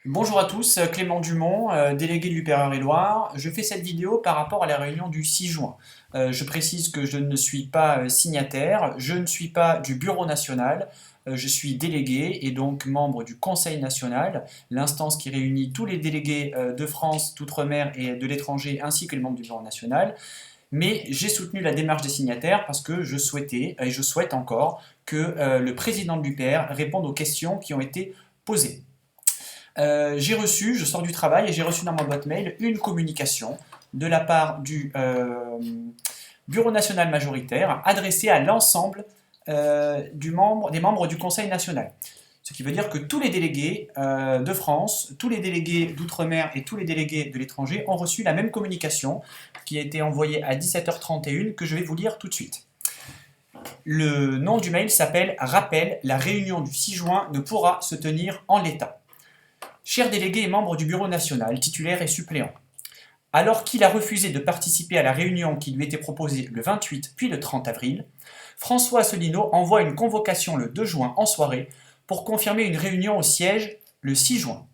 Bonjour à tous, Clément Dumont, délégué de l'UPR Loire. Je fais cette vidéo par rapport à la réunion du 6 juin. Je précise que je ne suis pas signataire, je ne suis pas du Bureau national, je suis délégué et donc membre du Conseil national, l'instance qui réunit tous les délégués de France, d'outre-mer et de l'étranger ainsi que les membres du Bureau national. Mais j'ai soutenu la démarche des signataires parce que je souhaitais, et je souhaite encore, que le président de l'UPR réponde aux questions qui ont été posées. Je sors du travail et j'ai reçu dans ma boîte mail une communication de la part du Bureau national majoritaire adressée à l'ensemble des membres du Conseil national. Ce qui veut dire que tous les délégués de France, tous les délégués d'outre-mer et tous les délégués de l'étranger ont reçu la même communication qui a été envoyée à 17h31 que je vais vous lire tout de suite. Le nom du mail s'appelle « Rappel, la réunion du 6 juin ne pourra se tenir en l'état ». Chers délégués et membres du Bureau national, titulaires et suppléants, alors qu'il a refusé de participer à la réunion qui lui était proposée le 28 puis le 30 avril, François Asselineau envoie une convocation le 2 juin en soirée pour confirmer une réunion au siège le 6 juin.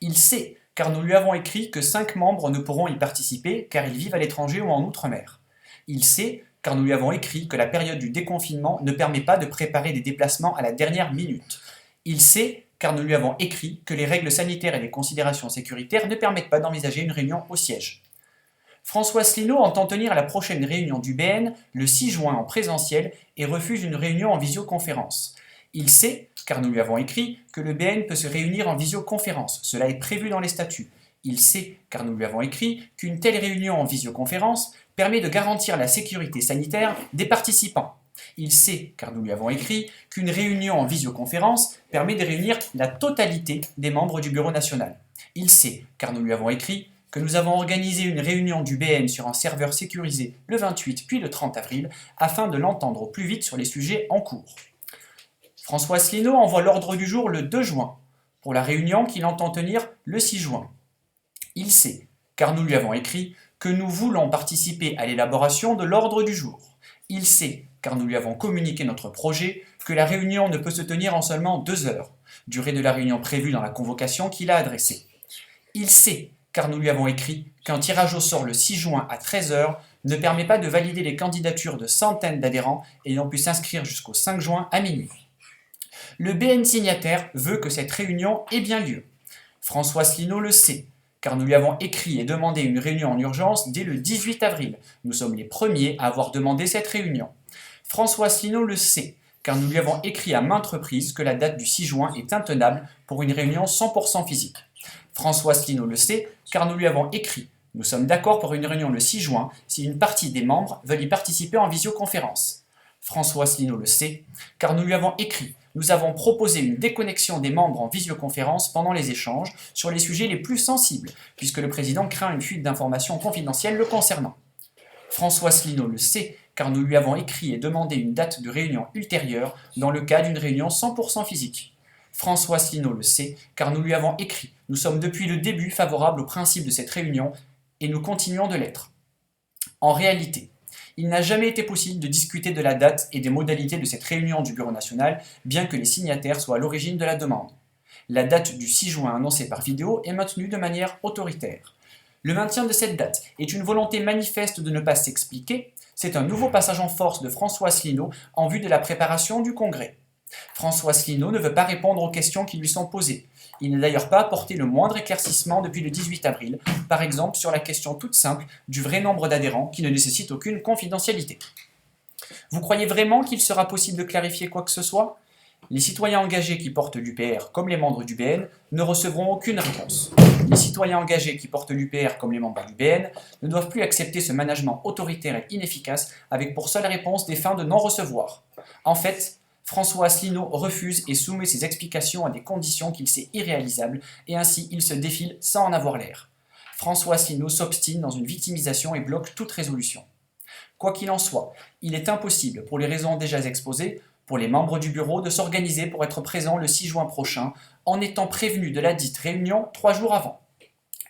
Il sait, car nous lui avons écrit, que 5 membres ne pourront y participer car ils vivent à l'étranger ou en outre-mer. Il sait, car nous lui avons écrit, que la période du déconfinement ne permet pas de préparer des déplacements à la dernière minute. Il sait, car nous lui avons écrit, que les règles sanitaires et les considérations sécuritaires ne permettent pas d'envisager une réunion au siège. François Asselineau entend tenir la prochaine réunion du BN le 6 juin en présentiel et refuse une réunion en visioconférence. Il sait, car nous lui avons écrit, que le BN peut se réunir en visioconférence, cela est prévu dans les statuts. Il sait, car nous lui avons écrit, qu'une telle réunion en visioconférence permet de garantir la sécurité sanitaire des participants. Il sait, car nous lui avons écrit, qu'une réunion en visioconférence permet de réunir la totalité des membres du Bureau national. Il sait, car nous lui avons écrit, que nous avons organisé une réunion du BN sur un serveur sécurisé le 28 puis le 30 avril afin de l'entendre au plus vite sur les sujets en cours. François Asselineau envoie l'ordre du jour le 2 juin pour la réunion qu'il entend tenir le 6 juin. Il sait, car nous lui avons écrit, que nous voulons participer à l'élaboration de l'ordre du jour. Il sait, car nous lui avons communiqué notre projet, que la réunion ne peut se tenir en seulement 2 heures, durée de la réunion prévue dans la convocation qu'il a adressée. Il sait, car nous lui avons écrit, qu'un tirage au sort le 6 juin à 13 heures ne permet pas de valider les candidatures de centaines d'adhérents ayant pu s'inscrire jusqu'au 5 juin à minuit. Le BN signataire veut que cette réunion ait bien lieu. François Asselineau le sait, car nous lui avons écrit et demandé une réunion en urgence dès le 18 avril. Nous sommes les premiers à avoir demandé cette réunion. François Asselineau le sait, car nous lui avons écrit à maintes reprises que la date du 6 juin est intenable pour une réunion 100% physique. François Asselineau le sait, car nous lui avons écrit. Nous sommes d'accord pour une réunion le 6 juin si une partie des membres veulent y participer en visioconférence. François Asselineau le sait, car nous lui avons écrit. Nous avons proposé une déconnexion des membres en visioconférence pendant les échanges sur les sujets les plus sensibles, puisque le président craint une fuite d'informations confidentielles le concernant. François Asselineau le sait, car nous lui avons écrit et demandé une date de réunion ultérieure dans le cas d'une réunion 100% physique. François Asselineau le sait, car nous lui avons écrit. Nous sommes depuis le début favorables au principe de cette réunion et nous continuons de l'être. En réalité, il n'a jamais été possible de discuter de la date et des modalités de cette réunion du Bureau national, bien que les signataires soient à l'origine de la demande. La date du 6 juin annoncée par vidéo est maintenue de manière autoritaire. Le maintien de cette date est une volonté manifeste de ne pas s'expliquer. C'est un nouveau passage en force de François Asselineau en vue de la préparation du Congrès. François Asselineau ne veut pas répondre aux questions qui lui sont posées. Il n'a d'ailleurs pas apporté le moindre éclaircissement depuis le 18 avril, par exemple sur la question toute simple du vrai nombre d'adhérents qui ne nécessite aucune confidentialité. Vous croyez vraiment qu'il sera possible de clarifier quoi que ce soit ? Les citoyens engagés qui portent l'UPR, comme les membres du BN, ne recevront aucune réponse. Les citoyens engagés qui portent l'UPR, comme les membres du BN, ne doivent plus accepter ce management autoritaire et inefficace avec pour seule réponse des fins de non-recevoir. En fait, François Asselineau refuse et soumet ses explications à des conditions qu'il sait irréalisables, et ainsi il se défile sans en avoir l'air. François Asselineau s'obstine dans une victimisation et bloque toute résolution. Quoi qu'il en soit, il est impossible, pour les raisons déjà exposées, pour les membres du bureau de s'organiser pour être présents le 6 juin prochain, en étant prévenus de la dite réunion 3 jours avant.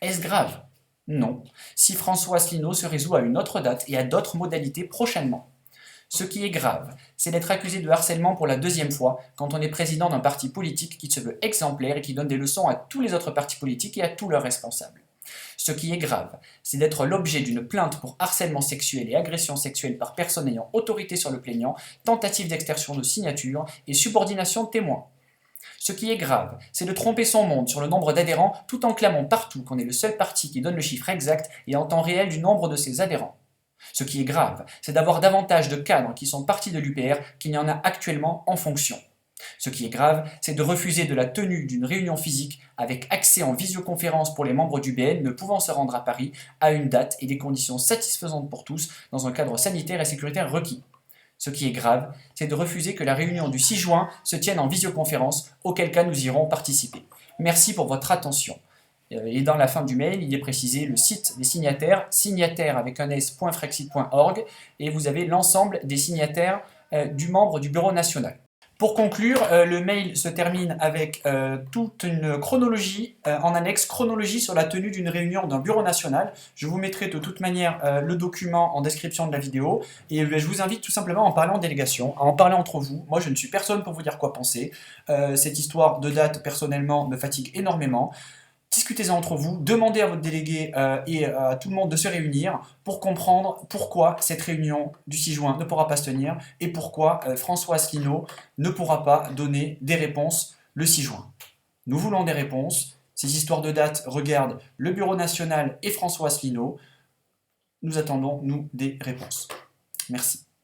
Est-ce grave ? Non, si François Asselineau se résout à une autre date et à d'autres modalités prochainement. Ce qui est grave, c'est d'être accusé de harcèlement pour la deuxième fois quand on est président d'un parti politique qui se veut exemplaire et qui donne des leçons à tous les autres partis politiques et à tous leurs responsables. Ce qui est grave, c'est d'être l'objet d'une plainte pour harcèlement sexuel et agression sexuelle par personne ayant autorité sur le plaignant, tentative d'extorsion de signature et subordination de témoins. Ce qui est grave, c'est de tromper son monde sur le nombre d'adhérents tout en clamant partout qu'on est le seul parti qui donne le chiffre exact et en temps réel du nombre de ses adhérents. Ce qui est grave, c'est d'avoir davantage de cadres qui sont partis de l'UPR qu'il n'y en a actuellement en fonction. Ce qui est grave, c'est de refuser de la tenue d'une réunion physique avec accès en visioconférence pour les membres du BN ne pouvant se rendre à Paris à une date et des conditions satisfaisantes pour tous dans un cadre sanitaire et sécuritaire requis. Ce qui est grave, c'est de refuser que la réunion du 6 juin se tienne en visioconférence, auquel cas nous irons participer. Merci pour votre attention. Et dans la fin du mail, il est précisé le site des signataires, signataires avec un s.frexit.org, et vous avez l'ensemble des signataires du membre du Bureau national. Pour conclure, le mail se termine avec toute une chronologie en annexe, chronologie sur la tenue d'une réunion d'un bureau national. Je vous mettrai de toute manière le document en description de la vidéo et je vous invite tout simplement à en parler en délégation, à en parler entre vous. Moi, je ne suis personne pour vous dire quoi penser. Cette histoire de date, personnellement, me fatigue énormément. Discutez-en entre vous, demandez à votre délégué et à tout le monde de se réunir pour comprendre pourquoi cette réunion du 6 juin ne pourra pas se tenir et pourquoi François Asselineau ne pourra pas donner des réponses le 6 juin. Nous voulons des réponses. Ces histoires de date regardent le Bureau national et François Asselineau. Nous attendons, nous, des réponses. Merci.